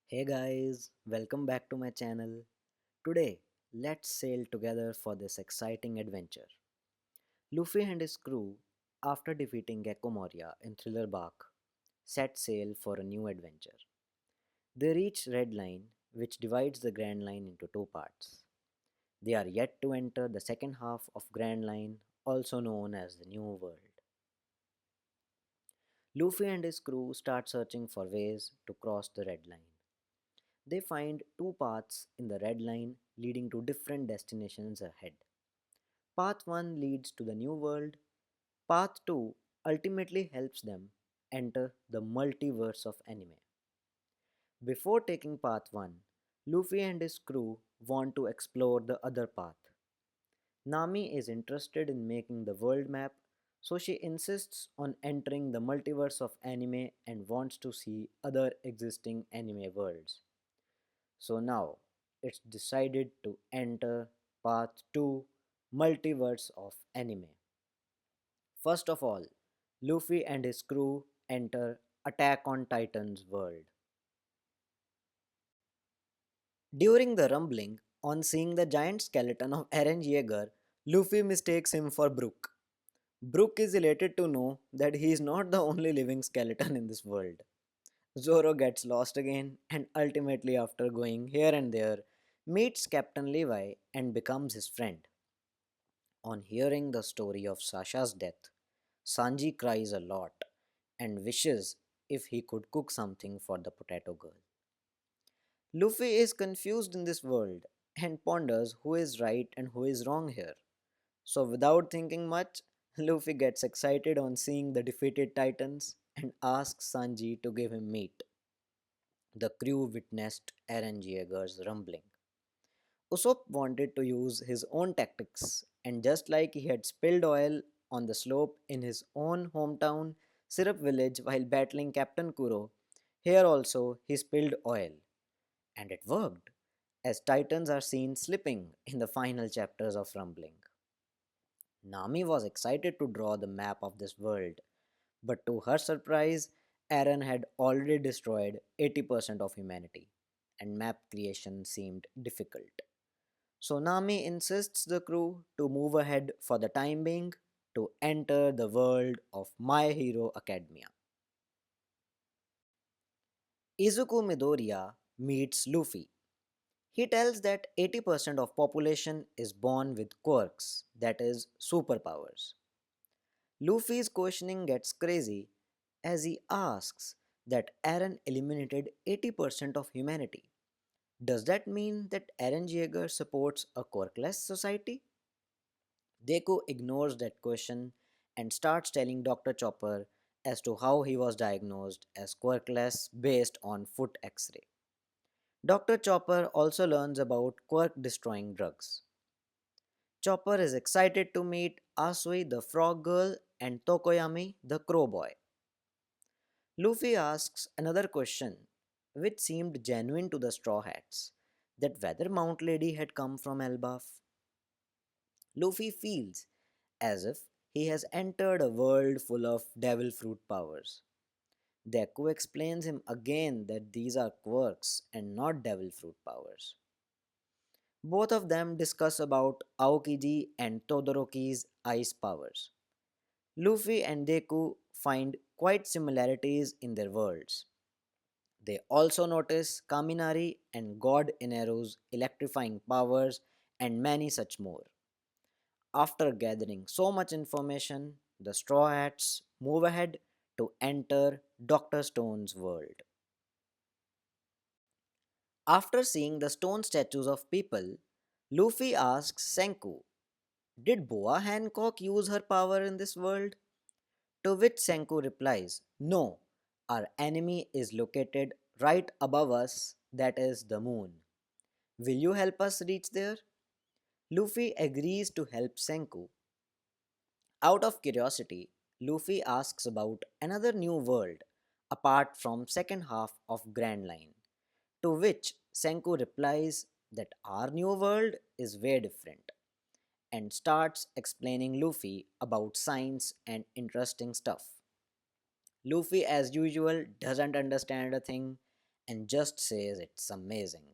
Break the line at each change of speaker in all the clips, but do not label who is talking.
Hey guys, welcome back to my channel. Today, let's sail together for this exciting adventure. Luffy and his crew, after defeating Gecko Moria in Thriller Bark, set sail for a new adventure. They reach Red Line, which divides the Grand Line into two parts. They are yet to enter the second half of Grand Line, also known as the New World. Luffy and his crew start searching for ways to cross the Red Line. They find two paths in the red line leading to different destinations ahead. Path 1 leads to the new world, Path 2 ultimately helps them enter the multiverse of anime. Before taking Path 1, Luffy and his crew want to explore the other path. Nami is interested in making the world map, so she insists on entering the multiverse of anime and wants to see other existing anime worlds. So now it's decided to enter Path 2 Multiverse of Anime. First of all, Luffy and his crew enter Attack on Titan's world. During the rumbling, on seeing the giant skeleton of Eren Yeager, Luffy mistakes him for Brook. Brook is elated to know that he is not the only living skeleton in this world. Zoro gets lost again and ultimately, after going here and there, meets Captain Levi and becomes his friend. On hearing the story of Sasha's death, Sanji cries a lot and wishes if he could cook something for the potato girl. Luffy is confused in this world and ponders who is right and who is wrong here. So, without thinking much, Luffy gets excited on seeing the defeated Titans and asks Sanji to give him meat. The crew witnessed Eren Jaeger's rumbling. Usopp wanted to use his own tactics, and just like he had spilled oil on the slope in his own hometown, Syrup Village, while battling Captain Kuro, here also he spilled oil. And it worked, as Titans are seen slipping in the final chapters of Rumbling. Nami was excited to draw the map of this world, but to her surprise, Eren had already destroyed 80% of humanity, and map creation seemed difficult. So Nami insists the crew to move ahead for the time being to enter the world of My Hero Academia. Izuku Midoriya meets Luffy. He tells that 80% of population is born with quirks, that is superpowers. Luffy's questioning gets crazy as he asks that Eren eliminated 80% of humanity. Does that mean that Eren Jaeger supports a quirkless society? Deku ignores that question and starts telling Dr. Chopper as to how he was diagnosed as quirkless based on foot x ray. Dr. Chopper also learns about quirk destroying drugs. Chopper is excited to meet Asui the frog girl and Tokoyami the crow boy. Luffy asks another question, which seemed genuine to the Straw Hats, that whether Mount Lady had come from Elbaf. Luffy feels as if he has entered a world full of devil fruit powers. Deku explains him again that these are quirks and not devil fruit powers. Both of them discuss about Aokiji and Todoroki's ice powers. Luffy and Deku find quite similarities in their worlds. They also notice Kaminari and God Ineru's electrifying powers and many such more. After gathering so much information, the Straw Hats move ahead to enter Dr. Stone's world. After seeing the stone statues of people, Luffy asks Senku, did Boa Hancock use her power in this world? To which Senku replies, no, our enemy is located right above us, that is the moon. Will you help us reach there? Luffy agrees to help Senku. Out of curiosity, Luffy asks about another new world apart from second half of Grand Line, to which Senku replies that our new world is way different and starts explaining Luffy about science and interesting stuff. Luffy, as usual, doesn't understand a thing and just says it's amazing.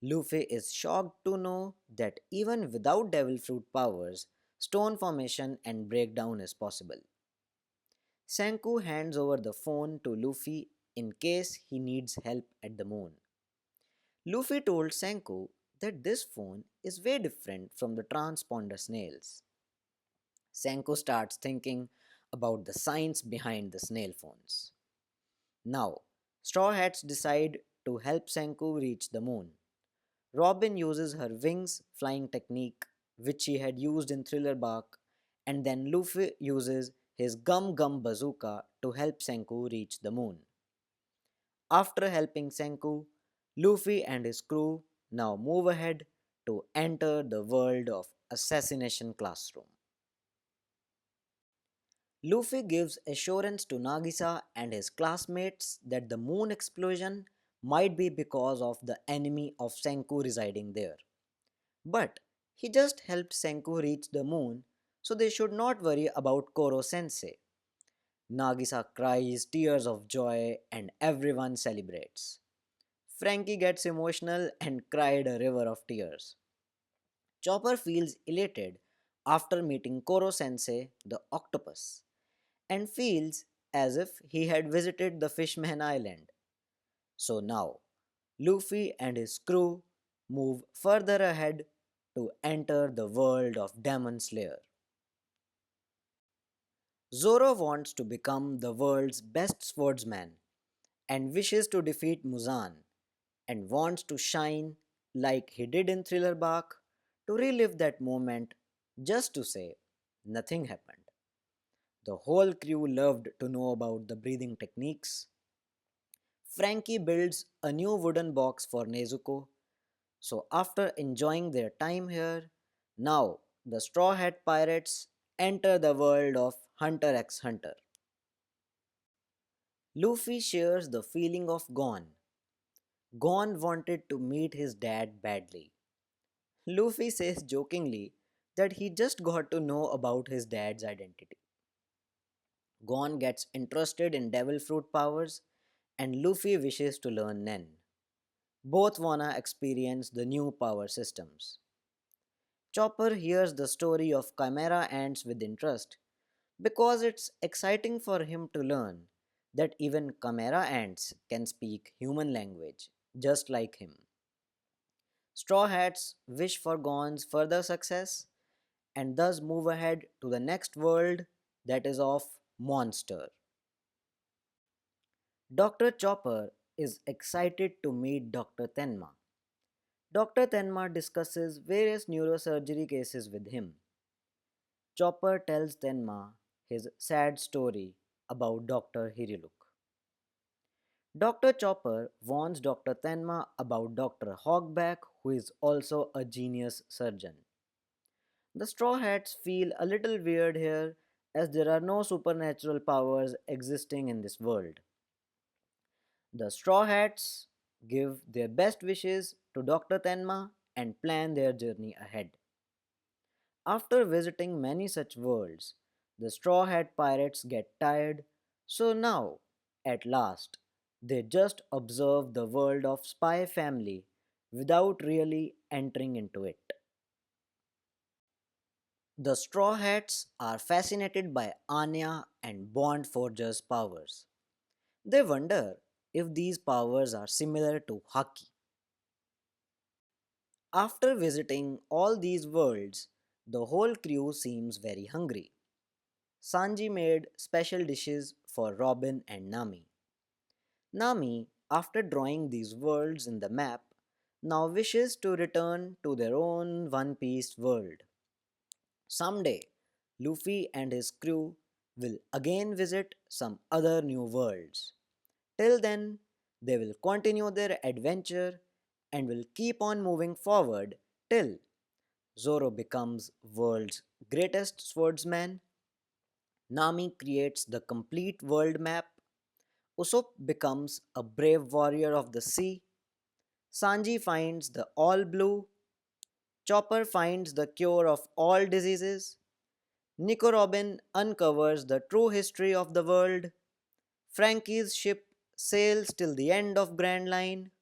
Luffy is shocked to know that even without Devil Fruit powers, stone formation and breakdown is possible. Senku hands over the phone to Luffy in case he needs help at the moon. Luffy told Senku that this phone is way different from the transponder snails. Senku starts thinking about the science behind the snail phones. Now, Straw Hats decide to help Senku reach the moon. Robin uses her wings flying technique, which she had used in Thriller Bark, and then Luffy uses his Gum Gum bazooka to help Senku reach the moon. After helping Senku, Luffy and his crew now move ahead to enter the world of Assassination Classroom. Luffy gives assurance to Nagisa and his classmates that the moon explosion might be because of the enemy of Senku residing there. But he just helped Senku reach the moon, so they should not worry about Koro sensei. Nagisa cries tears of joy and everyone celebrates. Frankie gets emotional and cried a river of tears. Chopper feels elated after meeting Koro sensei, the octopus, and feels as if he had visited the Fishman Island. So now, Luffy and his crew move further ahead to enter the world of Demon Slayer. Zoro wants to become the world's best swordsman and wishes to defeat Muzan and wants to shine like he did in Thriller Bark to relive that moment just to say nothing happened. The whole crew loved to know about the breathing techniques. Frankie builds a new wooden box for Nezuko. So, after enjoying their time here, now the Straw Hat Pirates enter the world of Hunter x Hunter. Luffy shares the feeling of Gon. Gon wanted to meet his dad badly. Luffy says jokingly that he just got to know about his dad's identity. Gon gets interested in Devil Fruit powers and Luffy wishes to learn Nen. Both wanna experience the new power systems. Chopper hears the story of Chimera ants with interest because it's exciting for him to learn that even Chimera ants can speak human language, just like him. Straw Hats wish for Gon's further success and thus move ahead to the next world, that is of Monster. Dr. Chopper is excited to meet Dr. Tenma. Dr. Tenma discusses various neurosurgery cases with him. Chopper tells Tenma his sad story about Dr. Hiriluk. Dr. Chopper warns Dr. Tenma about Dr. Hogback, who is also a genius surgeon. The Straw Hats feel a little weird here as there are no supernatural powers existing in this world. The Straw Hats give their best wishes to Dr. Tenma and plan their journey ahead. After visiting many such worlds, the Straw Hat Pirates get tired, so now, at last, they just observe the world of Spy Family without really entering into it. The Straw Hats are fascinated by Anya and Bond Forger's powers. They wonder if these powers are similar to Haki. After visiting all these worlds, the whole crew seems very hungry. Sanji made special dishes for Robin and Nami. Nami, after drawing these worlds in the map, now wishes to return to their own One Piece world. Someday, Luffy and his crew will again visit some other new worlds. Till then, they will continue their adventure and will keep on moving forward till Zoro becomes world's greatest swordsman, Nami creates the complete world map, Usopp becomes a brave warrior of the sea, Sanji finds the all blue, Chopper finds the cure of all diseases, Nico Robin uncovers the true history of the world, Frankie's ship sails till the end of Grand Line,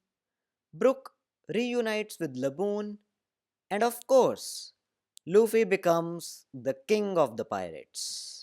Brook reunites with Laboon, and of course, Luffy becomes the king of the pirates.